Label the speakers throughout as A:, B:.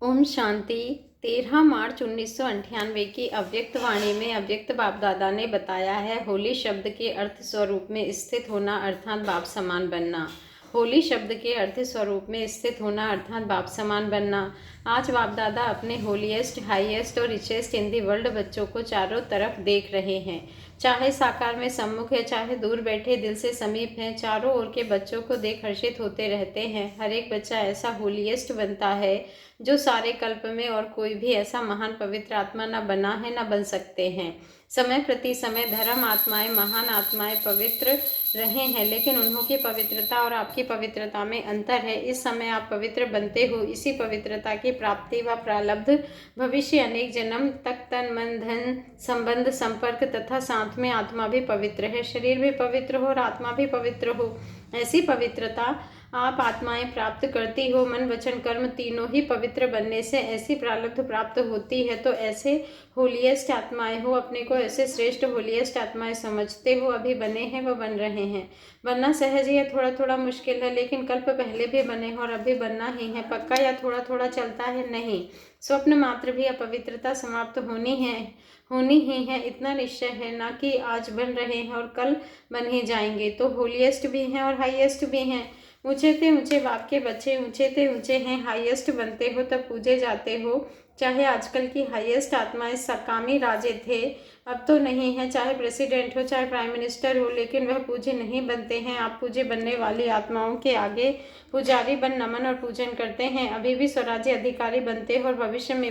A: ओम शांति। 13 मार्च 1998 की अव्यक्त वाणी में अव्यक्त बाप दादा ने बताया है, होली शब्द के अर्थ स्वरूप में स्थित होना अर्थात बाप समान बनना। होली शब्द के अर्थ स्वरूप में स्थित होना अर्थात बाप समान बनना। आज बाप दादा अपने होलीएस्ट, हाईएस्ट और रिचेस्ट इन दी वर्ल्ड बच्चों को चारों तरफ देख रहे हैं। चाहे साकार में सम्मुख है, चाहे दूर बैठे दिल से समीप हैं, चारों ओर के बच्चों को देख हर्षित होते रहते हैं। हर एक बच्चा ऐसा होलीएस्ट बनता है जो सारे कल्प में और कोई भी ऐसा महान पवित्र आत्मा न बना है, न बन सकते हैं। समय प्रति समय धर्म आत्माएं, महान आत्माएं पवित्र रहे हैं, लेकिन उन्हों की पवित्रता और आपकी पवित्रता में अंतर है। इस समय आप पवित्र बनते हो। इसी पवित्रता की प्राप्ति व प्रारब्ध भविष्य अनेक जन्म तक तन मन धन संबंध संपर्क तथा साथ में आत्मा भी पवित्र है, शरीर भी पवित्र हो और आत्मा भी पवित्र हो। ऐसी पवित्रता आप आत्माएं प्राप्त करती हो। मन वचन कर्म तीनों ही पवित्र बनने से ऐसी प्रारब्ध प्राप्त होती है। तो ऐसे होलीएस्ट आत्माएं हो, अपने को ऐसे श्रेष्ठ होलीएस्ट आत्माएं समझते हो। अभी बने हैं व बन रहे हैं। बनना सहज ही है, थोड़ा थोड़ा मुश्किल है, लेकिन कल्प पहले भी बने हो और अभी बनना ही है। पक्का या थोड़ा थोड़ा चलता है, नहीं। स्वप्न मात्र भी अपवित्रता समाप्त होनी ही है, इतना निश्चय है। ना कि आज बन रहे हैं और कल बन ही जाएंगे। तो होलीएस्ट भी हैं और हाईएस्ट भी हैं। ऊंचे थे ऊंचे बाप के बच्चे, ऊंचे थे ऊंचे हैं, हाईएस्ट बनते हो तब पूजे जाते हो। चाहे आजकल की हाईएस्ट आत्माएं सकामी राजे थे, अब तो नहीं है। चाहे प्रेसिडेंट हो, चाहे प्राइम मिनिस्टर हो, लेकिन वह पूजे नहीं बनते हैं। आप पूजे बनने वाली आत्माओं के आगे पुजारी बन नमन और पूजन करते हैं। अभी भी स्वराज्य अधिकारी बनते हो और भविष्य में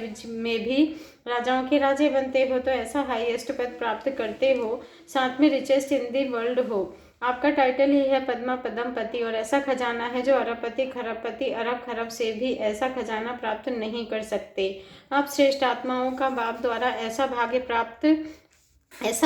A: भी राजाओं के राजे बनते हो। तो ऐसा हाईएस्ट पद प्राप्त करते हो, साथ में रिचेस्ट इन दी वर्ल्ड हो। आपका टाइटल ही है पद्मा पद्मपति, और ऐसा खजाना है जो अरबपति खरबपति अरब खरब से भी ऐसा खजाना प्राप्त नहीं कर सकते। आप श्रेष्ठ आत्माओं का बाप द्वारा ऐसा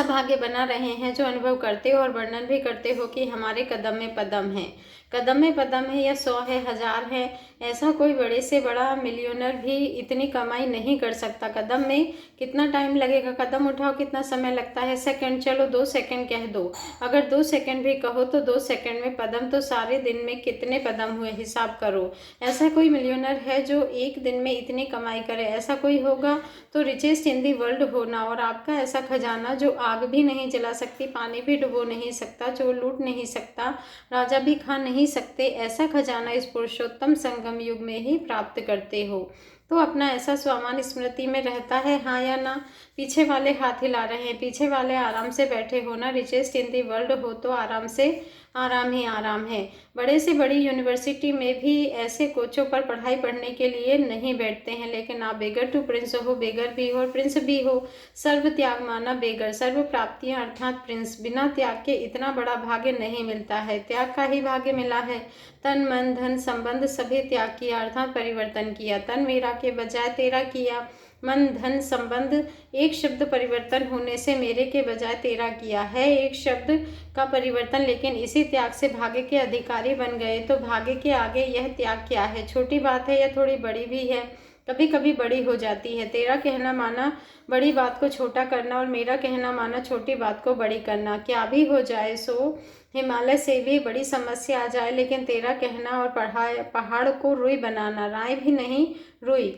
A: भाग्य बना रहे हैं जो अनुभव करते हो और वर्णन भी करते हो कि हमारे कदम में पदम है। कदम में पदम है या 100 है, 1000 है, ऐसा कोई बड़े से बड़ा मिलियनर भी इतनी कमाई नहीं कर सकता। कदम में कितना टाइम लगेगा, कदम उठाओ कितना समय लगता है, सेकंड, चलो 2 सेकंड कह दो। अगर 2 सेकंड भी कहो तो 2 सेकंड में पदम, तो सारे दिन में कितने पदम हुए, हिसाब करो। ऐसा कोई मिलियनर है जो एक दिन में इतनी कमाई करे? ऐसा कोई होगा तो रिचेस्ट इन दी वर्ल्ड होना। और आपका ऐसा खजाना जो आग भी नहीं जला सकती, पानी भी डुबो नहीं सकता, जो लूट नहीं सकता, राजा भी खा नहीं सकते, ऐसा खजाना इस पुरुषोत्तम संगम युग में ही प्राप्त करते हो। तो अपना ऐसा स्वामान स्मृति में रहता है, हाँ या ना? पीछे वाले हाथ हिला रहे हैं, पीछे वाले आराम से बैठे हो ना। रिचेस्ट इन दी वर्ल्ड हो तो आराम से आराम ही आराम है। बड़े से बड़ी यूनिवर्सिटी में भी ऐसे कोचों पर पढ़ाई पढ़ने के लिए नहीं बैठते हैं, लेकिन आप बेगर टू प्रिंस हो, बेगर भी हो और प्रिंस भी हो। सर्व त्याग माना बेगर, सर्व प्राप्तियां अर्थात प्रिंस। बिना त्याग के इतना बड़ा भाग्य नहीं मिलता है, त्याग का ही भाग्य मिला है। तन मन धन संबंध सभी त्याग किया अर्थात परिवर्तन किया। तन मेरा के बजाय तेरा किया, मन धन संबंध एक शब्द परिवर्तन होने से मेरे के बजाय तेरा किया है। एक शब्द का परिवर्तन, लेकिन इसी त्याग से भाग्य के अधिकारी बन गए। तो भाग्य के आगे यह त्याग क्या है? छोटी बात है या थोड़ी बड़ी भी है? कभी कभी बड़ी हो जाती है। तेरा कहना माना बड़ी बात को छोटा करना और मेरा कहना माना छोटी बात को बड़ी करना। क्या भी हो जाए सो हिमालय से भी बड़ी समस्या आ जाए, लेकिन तेरा कहना और पहाड़ को रुई बनाना, राय भी नहीं रुई,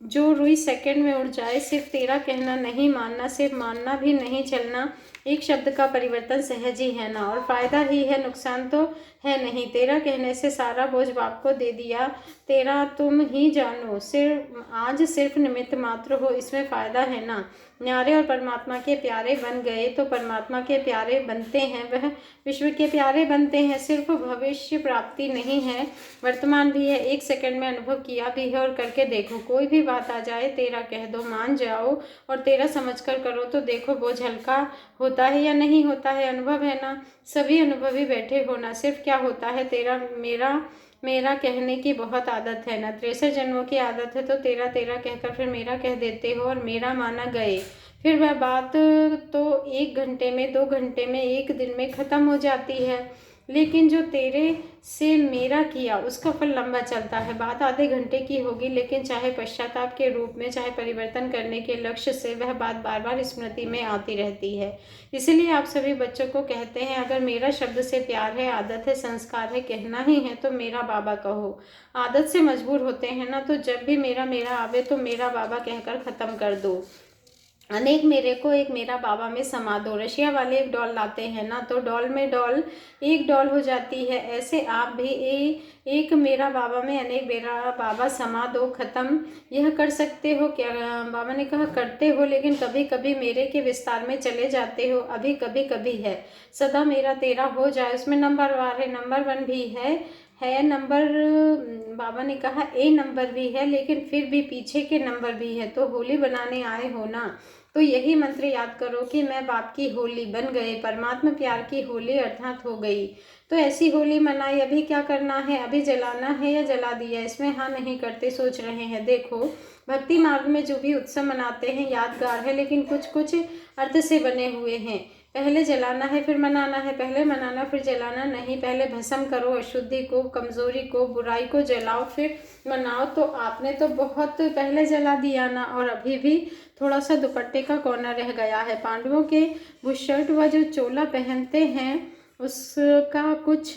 A: जो रुई सेकंड में उड़ जाए। सिर्फ तेरा कहना नहीं मानना, सिर्फ मानना भी नहीं, चलना। एक शब्द का परिवर्तन सहज ही है ना, और फायदा ही है, नुकसान तो है नहीं। तेरा कहने से सारा बोझ बाप को दे दिया, तेरा तुम ही जानो। सिर्फ निमित्त मात्र हो, इसमें फायदा है ना। न्यारे और परमात्मा के प्यारे बन गए तो परमात्मा के प्यारे बनते हैं, वह विश्व के प्यारे बनते हैं। सिर्फ भविष्य प्राप्ति नहीं है, वर्तमान भी है। एक सेकंड में अनुभव किया भी है और करके देखो। कोई भी बात आ जाए तेरा कह दो, मान जाओ और तेरा समझकर करो तो देखो बोझ हल्का होता है या नहीं होता है। अनुभव है ना, सभी अनुभवी बैठे हो ना। सिर्फ क्या होता है, तेरा मेरा कहने की बहुत आदत है ना। 63 जन्मों की आदत है, तो तेरा तेरा कहकर फिर मेरा कह देते हो और मेरा माना गए। फिर वह बात तो 1 घंटे में, 2 घंटे में, 1 दिन में खत्म हो जाती है। लेकिन जो तेरे से मेरा किया उसका फल लंबा चलता है। बात आधे घंटे की होगी, लेकिन चाहे पश्चाताप के रूप में, चाहे परिवर्तन करने के लक्ष्य से, वह बात बार बार स्मृति में आती रहती है। इसलिए आप सभी बच्चों को कहते हैं, अगर मेरा शब्द से प्यार है, आदत है, संस्कार है, कहना ही है तो मेरा बाबा कहो। आदत से मजबूर होते हैं ना, तो जब भी मेरा मेरा आवे तो मेरा बाबा कहकर ख़त्म कर दो। अनेक मेरे को एक मेरा बाबा में समा दो। रशिया वाले एक डॉल लाते हैं ना, तो डॉल में डॉल एक डॉल हो जाती है। ऐसे आप भी एक मेरा बाबा में अनेक मेरा बाबा समा दो, ख़त्म यह कर सकते हो क्या? बाबा ने कहा करते हो, लेकिन कभी कभी मेरे के विस्तार में चले जाते हो। अभी कभी कभी है, सदा मेरा तेरा हो जाए, उसमें नंबर वार है, नंबर वन भी है नंबर। बाबा ने कहा ए नंबर भी है, लेकिन फिर भी पीछे के नंबर भी है। तो होली बनाने आए हो ना, तो यही मंत्र याद करो कि मैं बाप की होली बन गए, परमात्मा प्यार की होली अर्थात हो गई। तो ऐसी होली मनाई। अभी क्या करना है? अभी जलाना है या जला दिया? इसमें हाँ नहीं करते, सोच रहे हैं। देखो, भक्ति मार्ग में जो भी उत्सव मनाते हैं यादगार है, लेकिन कुछ कुछ अर्थ से बने हुए हैं। पहले जलाना है फिर मनाना है, पहले मनाना फिर जलाना नहीं। पहले भस्म करो अशुद्धि को, कमजोरी को, बुराई को जलाओ फिर मनाओ। तो आपने तो बहुत पहले जला दिया ना, और अभी भी थोड़ा सा दुपट्टे का कोना रह गया है। पांडवों के वो शर्ट व जो चोला पहनते हैं उसका कुछ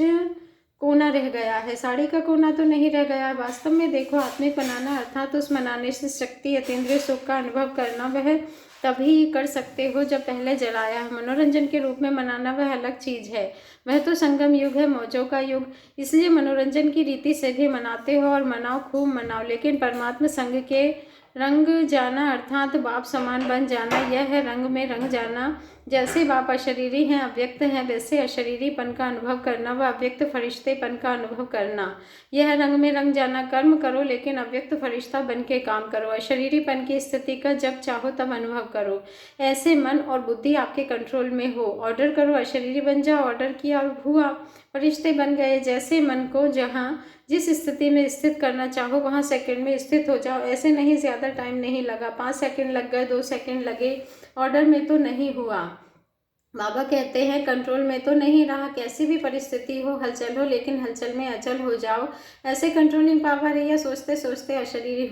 A: कोना रह गया है, साड़ी का कोना तो नहीं रह गया। वास्तव में देखो, आत्मिक बनाना अर्थात उस मनाने से शक्ति, अतीन्द्रिय सुख का अनुभव करना, वह तभी कर सकते हो जब पहले जलाया है। मनोरंजन के रूप में मनाना वह अलग चीज़ है। वह तो संगम युग है, मौजों का युग। इसलिए मनोरंजन की रीति से भी मनाते हो, और मनाओ, खूब मनाओ, लेकिन परमात्मा संग के रंग जाना अर्थात बाप समान बन जाना, यह है रंग में रंग जाना। जैसे बाप अशरीरी हैं, अव्यक्त हैं, वैसे अशरीरीपन का अनुभव करना व अव्यक्त फरिश्तेपन का अनुभव करना, यह रंग में रंग जाना। कर्म करो, लेकिन अव्यक्त फरिश्ता बन के काम करो। अशरीरीपन की स्थिति का जब चाहो तब अनुभव करो। ऐसे मन और बुद्धि आपके कंट्रोल में हो। ऑर्डर करो, अशरीरी बन जाओ। ऑर्डर किया और हुआ, फरिश्ते बन गए। जैसे मन को जहाँ जिस स्थिति में स्थित करना चाहो वहाँ सेकंड में स्थित हो जाओ। ऐसे नहीं, ज़्यादा टाइम नहीं लगा, 5 सेकंड लग गए, 2 सेकंड लगे, ऑर्डर में तो नहीं हुआ। बाबा कहते हैं कंट्रोल में तो नहीं रहा। कैसी भी परिस्थिति हो, हलचल हो, लेकिन हलचल में अचल हो जाओ। ऐसे कंट्रोलिंग पावर है, या सोचते सोचते अशरीरी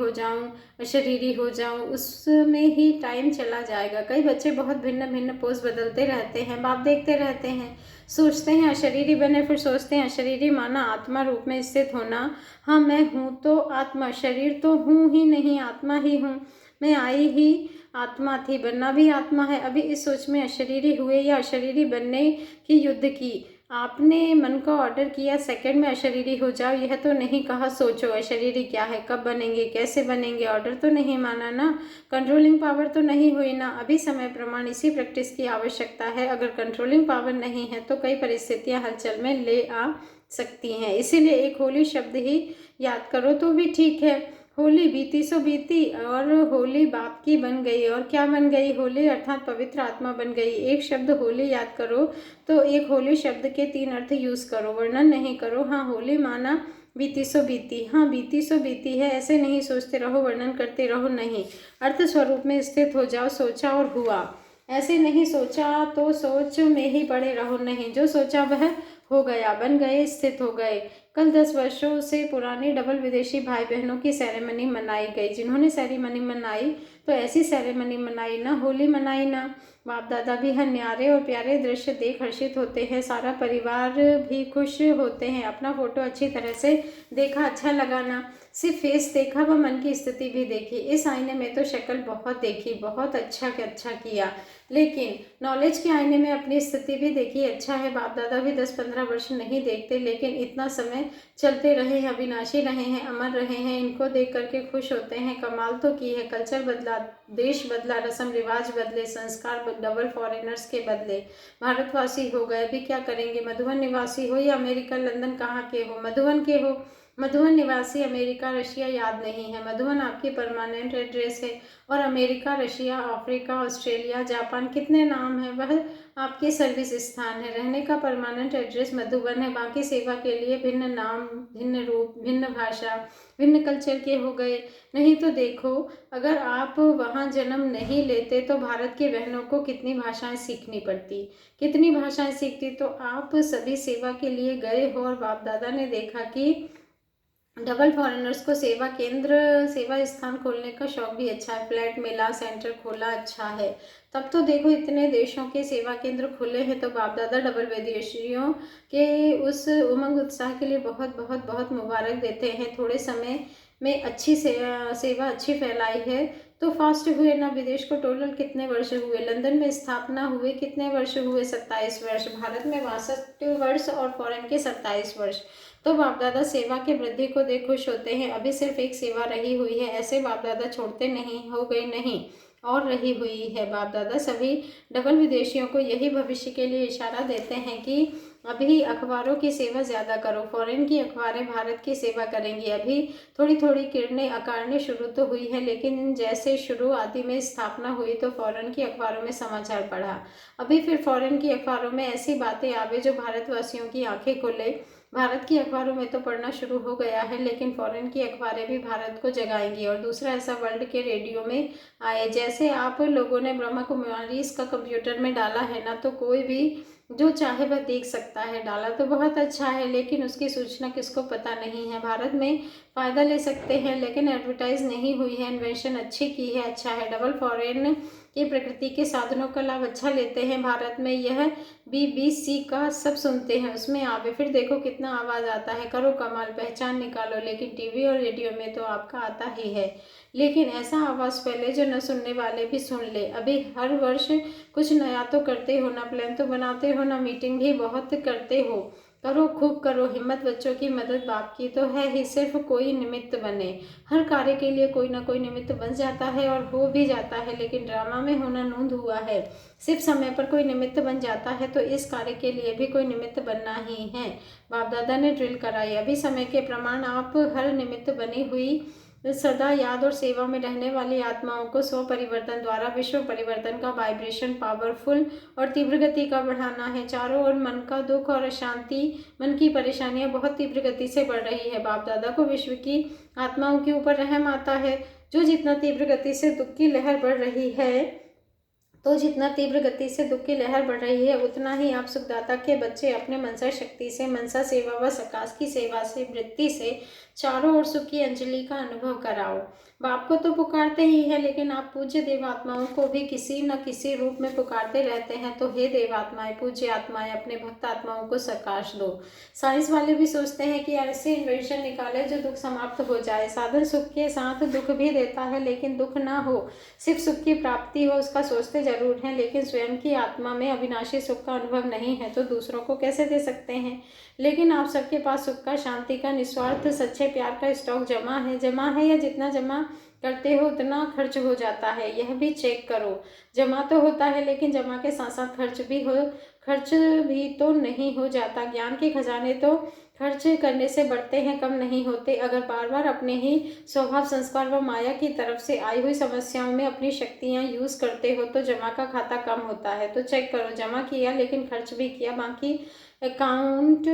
A: हो जाऊं, उसमें ही टाइम चला जाएगा। कई बच्चे बहुत भिन्न भिन्न पोज बदलते रहते हैं, बाप देखते रहते हैं, सोचते हैं अशरीरी बने, फिर सोचते हैं अशरीरी माना आत्मा रूप में स्थित होना। हाँ, मैं हूँ तो आत्मा, शरीर तो हूँ ही नहीं, आत्मा ही हूँ। मैं आई ही आत्मा थी, बनना भी आत्मा है। अभी इस सोच में अशरीरी हुए या अशरीरी बनने की युद्ध की। आपने मन को ऑर्डर किया सेकंड में अशरीरी हो जाओ, यह तो नहीं कहा सोचो अशरीरी क्या है, कब बनेंगे, कैसे बनेंगे। ऑर्डर तो नहीं माना ना, कंट्रोलिंग पावर तो नहीं हुई ना। अभी समय प्रमाण इसी प्रैक्टिस की आवश्यकता है। अगर कंट्रोलिंग पावर नहीं है तो कई परिस्थितियां हलचल में ले आ सकती हैं। इसीलिए एक होली शब्द ही याद करो तो भी ठीक है। होली बीती सो बीती, और होली बाप की बन गई। और क्या बन गई? होली अर्थात पवित्र आत्मा बन गई। एक शब्द होली याद करो तो एक होली शब्द के 3 अर्थ यूज करो, वर्णन नहीं करो। हाँ, होली माना बीती सो बीती। हाँ, बीती सो बीती है, ऐसे नहीं सोचते रहो, वर्णन करते रहो, नहीं, अर्थ स्वरूप में स्थित हो जाओ। सोचा और हुआ, ऐसे नहीं सोचा तो सोच में ही पड़े रहो, नहीं, जो सोचा वह हो गया, बन गए, स्थित हो गए। कल 10 वर्षों से पुरानी डबल विदेशी भाई बहनों की सेरेमनी मनाई गई। जिन्होंने सेरेमनी मनाई तो ऐसी सेरेमनी मनाई ना, होली मनाई ना। बाप दादा भी हर न्यारे और प्यारे दृश्य देख हर्षित होते हैं, सारा परिवार भी खुश होते हैं। अपना फोटो अच्छी तरह से देखा, अच्छा लगा ना, सिर्फ फेस देखा व मन की स्थिति भी देखी। इस आईने में तो शक्ल बहुत देखी, बहुत अच्छा किया, लेकिन नॉलेज के आईने में अपनी स्थिति भी देखी। अच्छा है, बाप दादा भी 10-15 वर्ष नहीं देखते, लेकिन इतना समय चलते रहे हैं, अविनाशी रहे हैं, अमर रहे हैं, इनको देख करके खुश होते हैं। कमाल तो की है, कल्चर बदला, देश बदला, रस्म रिवाज बदले, संस्कार डबल, फॉरेनर्स के बदले भारतवासी हो गए। अभी क्या करेंगे? मधुबन निवासी हो या अमेरिका लंदन कहाँ के हो, मधुबन के हो मधुबन निवासी अमेरिका रशिया याद नहीं है। मधुबन आपकी परमानेंट एड्रेस है और America, Russia, Africa, Australia, Japan कितने नाम हैं वह आपके सर्विस स्थान है। रहने का परमानेंट एड्रेस मधुबन है। बाकी सेवा के लिए भिन्न नाम, भिन्न रूप, भिन्न भाषा, भिन्न कल्चर के हो गए। नहीं तो देखो, अगर आप वहाँ जन्म नहीं लेते तो भारत की बहनों को कितनी भाषाएं सीखनी पड़ती, कितनी भाषाएं सीखती। तो आप सभी सेवा के लिए गए हो और बाप दादा ने देखा कि डबल फॉरेनर्स को सेवा केंद्र, सेवा स्थान खोलने का शौक भी अच्छा है, फ्लैट मिला, सेंटर खोला, अच्छा है। तब तो देखो इतने देशों के सेवा केंद्र खुले हैं, तो बाप दादा डबल विदेशियों के उस उमंग उत्साह के लिए बहुत बहुत बहुत मुबारक देते हैं। थोड़े समय में अच्छी सेवा अच्छी फैलाई है। तो फास्ट हुए ना विदेश को टोटल कितने वर्ष हुए, लंदन में स्थापना हुए कितने वर्ष हुए, 27 वर्ष, भारत में 62 वर्ष और फॉरेन के 27 वर्ष। तो बाप दादा सेवा के वृद्धि को देख खुश होते हैं। अभी सिर्फ एक सेवा रही हुई है, ऐसे बाप दादा छोड़ते नहीं, हो गई नहीं, और रही हुई है। बाप दादा सभी डबल विदेशियों को यही भविष्य के लिए इशारा देते हैं कि अभी अखबारों की सेवा ज़्यादा करो, फॉरेन की अखबारें भारत की सेवा करेंगी। अभी थोड़ी थोड़ी किरणें अकारने शुरू तो हुई है, लेकिन जैसे शुरू आदि में स्थापना हुई तो फॉरेन की अखबारों में समाचार पढ़ा। अभी फिर फॉरेन की अखबारों में ऐसी बातें आवे जो भारतवासियों की आंखें खोले। भारत की अखबारों में तो पढ़ना शुरू हो गया है, लेकिन फॉरेन की अखबारें भी भारत को जगाएंगी। और दूसरा ऐसा वर्ल्ड के रेडियो में आए, जैसे आप लोगों ने ब्रह्मा कुमारी इसका कंप्यूटर में डाला है ना, तो कोई भी जो चाहे वह देख सकता है। डाला तो बहुत अच्छा है, लेकिन उसकी सूचना किसको पता नहीं है। भारत में फ़ायदा ले सकते हैं, लेकिन एडवर्टाइज नहीं हुई है। इन्वेंशन अच्छी की है, अच्छा है। डबल फॉरेन की प्रकृति के साधनों का लाभ अच्छा लेते हैं। भारत में यह BBC का सब सुनते हैं, उसमें आवे फिर देखो कितना आवाज़ आता है, करो कमाल, पहचान निकालो। लेकिन टीवी और रेडियो में तो आपका आता ही है, लेकिन ऐसा आवाज़ फैले जो न सुनने वाले भी सुन ले। अभी हर वर्ष कुछ नया तो करते हो ना, प्लान तो बनाते हो ना, मीटिंग भी बहुत करते हो। करो, खूब करो, हिम्मत। बच्चों की मदद बाप की तो है ही, सिर्फ कोई निमित्त बने। हर कार्य के लिए कोई ना कोई निमित्त बन जाता है और हो भी जाता है, लेकिन ड्रामा में होना नूंद हुआ है। सिर्फ समय पर कोई निमित्त बन जाता है, तो इस कार्य के लिए भी कोई निमित्त बनना ही है। बाप दादा ने ड्रिल कराई। अभी समय के प्रमाण आप हर निमित्त बनी हुई सदा याद और सेवा में रहने वाली आत्माओं को स्व परिवर्तन द्वारा विश्व परिवर्तन का वाइब्रेशन पावरफुल और तीव्र गति का बढ़ाना है। चारों ओर मन का दुख और अशांति, मन की परेशानियां बहुत तीव्र गति से बढ़ रही है। बाप दादा को विश्व की आत्माओं के ऊपर रहम आता है। जो जितना तीव्र गति से दुख की लहर बढ़ रही है, तो जितना तीव्र गति से दुख की लहर बढ़ रही है, उतना ही आप सुखदाता के बच्चे अपने मनसा शक्ति से, मनसा सेवा व सकाश की सेवा से, वृत्ति से चारों ओर सुख की अंजलि का अनुभव कराओ। बाप को तो पुकारते ही है, लेकिन आप पूज्य देवात्माओं को भी किसी न किसी रूप में पुकारते रहते हैं। तो हे देवात्माएं, पूज्य आत्माएं, अपने भक्त आत्माओं को सकाश दो। साइंस वाले भी सोचते हैं कि ऐसे इन्वेंशन निकाले जो दुख समाप्त हो जाए। साधन सुख के साथ दुख भी देता है, लेकिन दुख ना हो, सिर्फ सुख की प्राप्ति हो, उसका सोचते जरूर हैं, लेकिन स्वयं की आत्मा में अविनाशी सुख का अनुभव नहीं है, तो दूसरों को कैसे दे सकते हैं। लेकिन आप सबके पास सुख का, शांति का, निस्वार्थ सच्चे प्यार का स्टॉक जमा है, या जितना जमा करते हो उतना खर्च हो जाता है, यह भी चेक करो। जमा तो होता है, लेकिन जमा के साथ साथ खर्च भी तो नहीं हो जाता। ज्ञान के खजाने तो खर्च करने से बढ़ते हैं, कम नहीं होते। अगर बार बार अपने ही स्वभाव, संस्कार व माया की तरफ से आई हुई समस्याओं में अपनी शक्तियां यूज करते हो, तो जमा का खाता कम होता है। तो चेक करो, जमा किया लेकिन खर्च भी किया, बाकी अकाउंट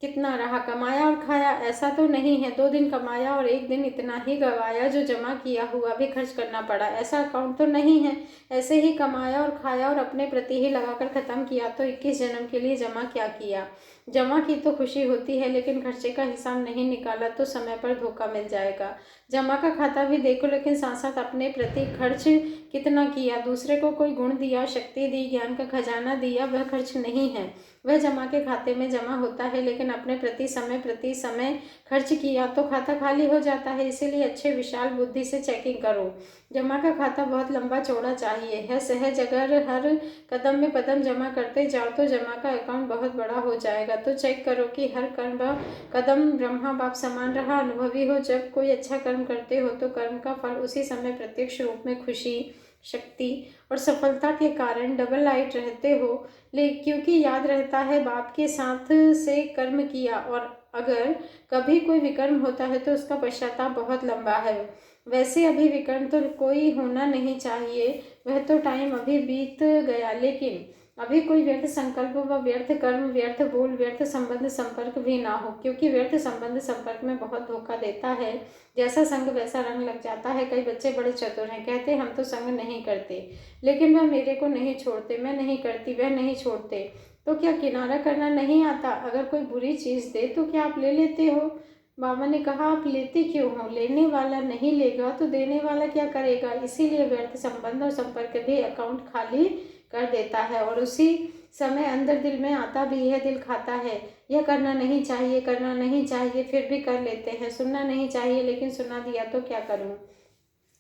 A: कितना रहा, कमाया और खाया ऐसा तो नहीं है। 2 दिन कमाया और 1 दिन इतना ही गवाया, जो जमा किया हुआ भी खर्च करना पड़ा, ऐसा अकाउंट तो नहीं है। ऐसे ही कमाया और खाया और अपने प्रति ही लगाकर खत्म किया, तो 21 जन्म के लिए जमा क्या किया। जमा की तो खुशी होती है, लेकिन खर्चे का हिसाब नहीं निकाला तो समय पर धोखा मिल जाएगा। जमा का खाता भी देखो, लेकिन साथ साथ अपने प्रति खर्च कितना किया। दूसरे को कोई गुण दिया, शक्ति दी, ज्ञान का खजाना दिया, वह खर्च नहीं है, वह जमा के खाते में जमा होता है। लेकिन अपने प्रति समय खर्च किया तो खाता खाली हो जाता है। इसीलिए अच्छे विशाल बुद्धि से चेकिंग करो। जमा का खाता बहुत लंबा चौड़ा चाहिए है सहज। अगर हर कदम में कदम जमा करते जाओ तो जमा का अकाउंट बहुत बड़ा हो जाएगा। तो चेक करो कि हर कदम ब्रह्मा बाप समान रहा, अनुभवी हो। जब कोई अच्छा कर्म करते हो तो कर्म का फल उसी समय प्रत्यक्ष रूप में खुशी, शक्ति और सफलता के कारण डबल लाइट रहते हो। क्योंकि याद रहता है बाप के साथ से कर्म किया और अगर कभी कोई विकर्म होता है तो उसका पश्चाताप बहुत लंबा है। वैसे अभी विकर्म तो कोई होना नहीं चाहिए, वह तो टाइम अभी बीत गया, लेकिन अभी कोई व्यर्थ संकल्प व व्यर्थ कर्म, व्यर्थ बोल, व्यर्थ संबंध संपर्क भी ना हो, क्योंकि व्यर्थ संबंध संपर्क में बहुत धोखा देता है। जैसा संग वैसा रंग लग जाता है। कई बच्चे बड़े चतुर हैं, कहते हम तो संग नहीं करते, लेकिन वह मेरे को नहीं छोड़ते, मैं नहीं करती, वह नहीं छोड़ते। तो क्या किनारा करना नहीं आता? अगर कोई बुरी चीज़ दे तो क्या आप ले लेते हो? बाबा ने कहा, आप लेते क्यों हो? लेने वाला नहीं लेगा तो देने वाला क्या करेगा? इसीलिए व्यर्थ संबंध और संपर्क भी अकाउंट खाली कर देता है, और उसी समय अंदर दिल में आता भी है, दिल खाता है, यह करना नहीं चाहिए, करना नहीं चाहिए, फिर भी कर लेते हैं। सुनना नहीं चाहिए, लेकिन सुना दिया तो क्या करूं?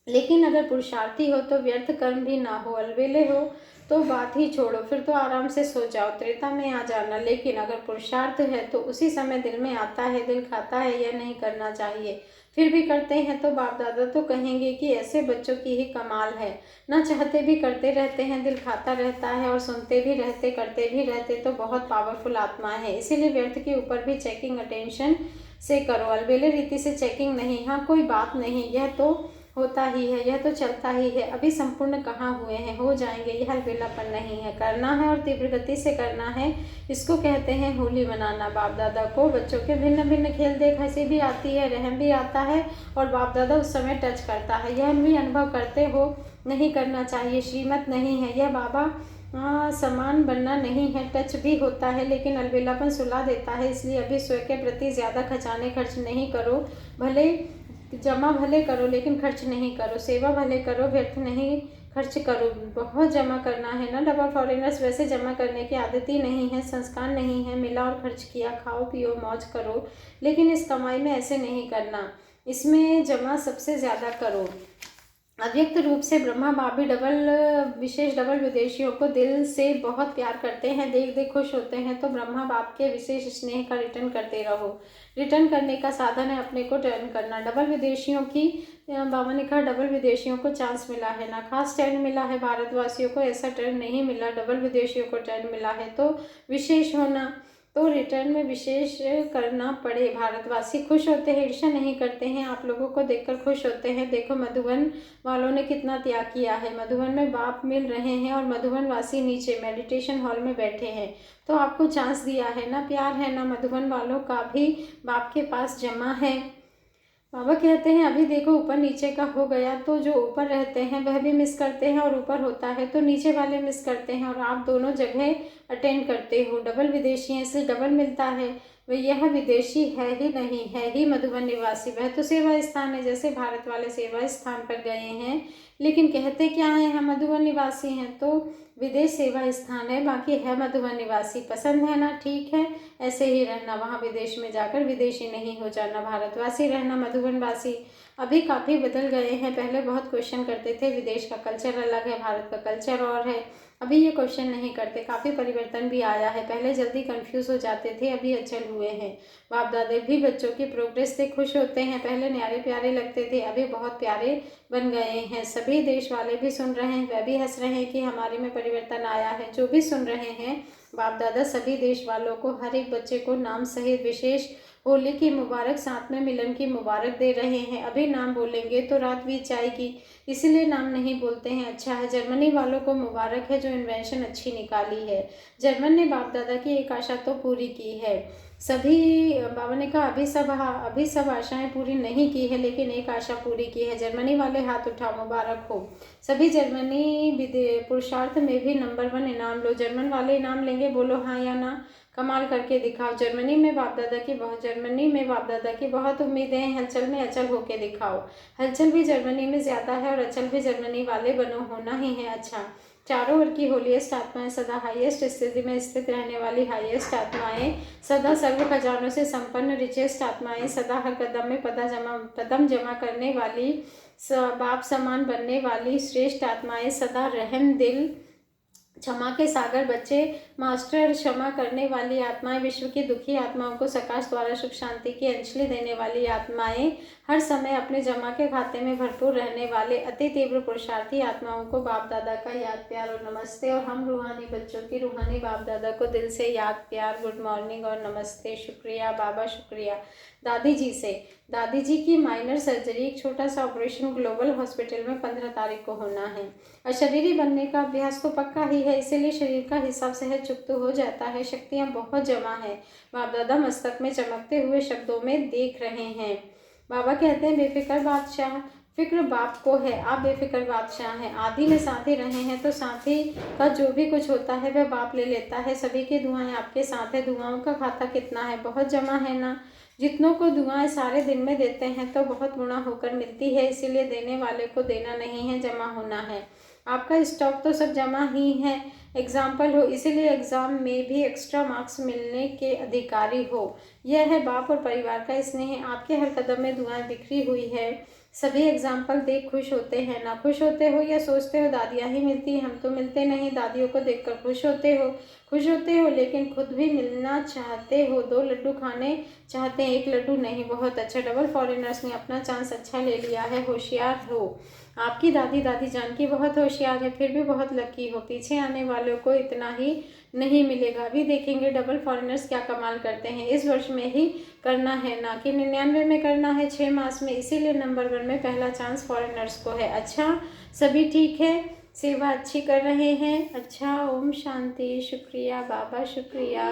A: लेकिन अगर पुरुषार्थी हो तो व्यर्थ कर्म भी ना हो, अलबेले हो तो बात ही छोड़ो, फिर तो आराम से सो जाओ, त्रेता में आ जाना। लेकिन अगर पुरुषार्थ है तो उसी समय दिल में आता है, दिल खाता है, यह नहीं करना चाहिए, फिर भी करते हैं तो बाप दादा तो कहेंगे कि ऐसे बच्चों की ही कमाल है, ना चाहते भी करते रहते हैं, दिल खाता रहता है, और सुनते भी रहते, करते भी रहते, तो बहुत पावरफुल आत्मा है। इसीलिए व्यर्थ के ऊपर भी चेकिंग अटेंशन से करो, अलबेले रीति से चेकिंग नहीं। हाँ, कोई बात नहीं, यह तो होता ही है, यह तो चलता ही है, अभी संपूर्ण कहाँ हुए हैं, हो जाएंगे, यह अलबेलापन नहीं है, करना है और तीव्र गति से करना है। इसको कहते हैं होली मनाना। बाप दादा को बच्चों के भिन्न भिन्न खेल देख हंसी भी आती है, रहम भी आता है, और बाप दादा उस समय टच करता है, यह भी अनुभव करते हो। नहीं करना चाहिए, श्रीमत नहीं है, यह बाबा समान बनना नहीं है, टच भी होता है, लेकिन अलबेलापन सुला देता है। इसलिए अभी स्वयं के प्रति ज़्यादा खजाने खर्च नहीं करो, भले जमा भले करो लेकिन खर्च नहीं करो, सेवा भले करो, व्यर्थ नहीं खर्च करो। बहुत जमा करना है ना डबल फॉरेनर्स, वैसे जमा करने की आदत ही नहीं है, संस्कार नहीं है। मिला और खर्च किया, खाओ पियो मौज करो, लेकिन इस कमाई में ऐसे नहीं करना, इसमें जमा सबसे ज़्यादा करो। अव्यक्त रूप से ब्रह्मा बाप भी विशेष डबल विदेशियों को दिल से बहुत प्यार करते हैं, देख देख खुश होते हैं, तो ब्रह्मा बाप के विशेष स्नेह का रिटर्न करते रहो। रिटर्न करने का साधन है अपने को टर्न करना। डबल विदेशियों की बाबा ने कहा, डबल विदेशियों को चांस मिला है ना, खास टर्न मिला है, भारतवासियों को ऐसा टर्न नहीं मिला, डबल विदेशियों को टर्न मिला है, तो विशेष होना, तो रिटर्न में विशेष करना पड़े। भारतवासी खुश होते हैं, ईर्ष्या नहीं करते हैं, आप लोगों को देखकर खुश होते हैं। देखो मधुबन वालों ने कितना त्याग किया है, मधुबन में बाप मिल रहे हैं और मधुबन वासी नीचे मेडिटेशन हॉल में बैठे हैं, तो आपको चांस दिया है ना, प्यार है ना, मधुबन वालों का भी बाप के पास जमा है। बाबा कहते हैं अभी देखो ऊपर नीचे का हो गया, तो जो ऊपर रहते हैं वह भी मिस करते हैं, और ऊपर होता है तो नीचे वाले मिस करते हैं, और आप दोनों जगह अटेंड करते हो। डबल विदेशी हैं इसलिए डबल मिलता है। वह यह विदेशी है ही नहीं, है ही मधुबन निवासी, वह तो सेवा स्थान है, जैसे भारत वाले सेवा स्थान पर गए हैं, लेकिन कहते क्या हैं, हम मधुबन निवासी हैं, तो विदेश सेवा स्थान है, बाकी है मधुबन निवासी। पसंद है ना, ठीक है, ऐसे ही रहना, वहाँ विदेश में जाकर विदेशी नहीं हो जाना, भारतवासी रहना, मधुबनवासी। अभी काफ़ी बदल गए हैं, पहले बहुत क्वेश्चन करते थे, विदेश का कल्चर अलग है, भारत का कल्चर और है, अभी ये क्वेश्चन नहीं करते, काफ़ी परिवर्तन भी आया है, पहले जल्दी कंफ्यूज हो जाते थे, अभी अचल हुए हैं। बाप दादा भी बच्चों की प्रोग्रेस से खुश होते हैं, पहले न्यारे प्यारे लगते थे, अभी बहुत प्यारे बन गए हैं। सभी देश वाले भी सुन रहे हैं, वह भी हंस रहे हैं कि हमारे में परिवर्तन आया है। जो भी सुन रहे हैं बाप दादा सभी देश वालों को, हर एक बच्चे को नाम सहित विशेष होली की मुबारक, साथ में मिलन की मुबारक दे रहे हैं। अभी नाम बोलेंगे तो रात बीत जाएगी, इसीलिए नाम नहीं बोलते हैं। अच्छा है, जर्मनी वालों को मुबारक है जो इन्वेंशन अच्छी निकाली है। जर्मन ने बाप दादा की एक आशा तो पूरी की है। सभी बाबा ने कहा अभी सब आशाएं पूरी नहीं की है, लेकिन एक आशा पूरी की है। जर्मनी वाले हाथ उठाओ, मुबारक हो। सभी जर्मनी पुरुषार्थ में भी नंबर 1 इनाम लो। जर्मन वाले इनाम लेंगे, बोलो हाँ या ना, कमाल करके दिखाओ। जर्मनी में बाप दादा की बहुत उम्मीदें हैं, हलचल में अचल होके दिखाओ। हलचल भी जर्मनी में ज़्यादा है और अचल भी जर्मनी वाले बनो, होना ही है। अच्छा, चारों ओर की होलीएस्ट आत्माएं, सदा हाईएस्ट स्थिति में स्थित रहने वाली हाईएस्ट आत्माएं, सदा सर्व खजानों से संपन्न रिचेस्ट आत्माएं, सदा हर कदम में कदम जमा करने वाली, बाप समान बनने वाली श्रेष्ठ आत्माएं, सदा रहम दिल क्षमा के सागर बच्चे मास्टर, क्षमा करने वाली आत्माएं, विश्व की दुखी आत्माओं को सकाश द्वारा सुख शांति की अंजलि देने वाली आत्माएं, हर समय अपने जमा के खाते में भरपूर रहने वाले अति तीव्र पुरुषार्थी आत्माओं को बाप दादा का याद प्यार और नमस्ते। और हम रूहानी बच्चों की रूहानी बाप दादा को दिल से याद प्यार, गुड मॉर्निंग और नमस्ते, शुक्रिया बाबा, शुक्रिया। दादी जी से, दादी जी की माइनर सर्जरी, एक छोटा सा ऑपरेशन ग्लोबल हॉस्पिटल में 15 तारीख को होना है। अशरीरी बनने का अभ्यास तो पक्का ही है, इसीलिए शरीर का हिसाब सहज चुप तो हो जाता है। शक्तियाँ बहुत जमा हैं। बाप दादा मस्तक में चमकते हुए शब्दों में देख रहे हैं। बाबा कहते हैं, बेफिक्र बादशाह, फिक्र बाप को है, आप बेफिक्र बादशाह हैं। आदि में साथी रहे हैं तो साथी का जो भी कुछ होता है वह बाप ले लेता है। सभी की दुआएं आपके साथ है। दुआओं का खाता कितना है? बहुत जमा है ना। जितनों को दुआएं सारे दिन में देते हैं तो बहुत गुणा होकर मिलती है, इसीलिए देने वाले को देना नहीं है, जमा होना है। आपका स्टॉक तो सब जमा ही है। एग्जाम्पल हो, इसीलिए एग्ज़ाम में भी एक्स्ट्रा मार्क्स मिलने के अधिकारी हो। यह है बाप और परिवार का स्नेह। आपके हर कदम में दुआएं बिखरी हुई है। सभी एग्जाम्पल देख खुश होते हैं। ना खुश होते हो या सोचते हो दादियाँ ही मिलती, हम तो मिलते नहीं। दादियों को देखकर खुश होते हो लेकिन खुद भी मिलना चाहते हो। 2 लड्डू खाने चाहते हैं, 1 लड्डू नहीं। बहुत अच्छा, डबल फॉरेनर्स ने अपना चांस अच्छा ले लिया है। होशियार हो। आपकी दादी जानकी बहुत होशियार है, फिर भी बहुत लकी हो। पीछे आने वालों को इतना ही नहीं मिलेगा। अभी देखेंगे डबल फॉरेनर्स क्या कमाल करते हैं। इस वर्ष में ही करना है, ना कि 99 में करना है, 6 मास में। इसीलिए नंबर 1 में पहला चांस फॉरेनर्स को है। अच्छा, सभी ठीक है, सेवा अच्छी कर रहे हैं। अच्छा, ओम शांति, शुक्रिया बाबा, शुक्रिया।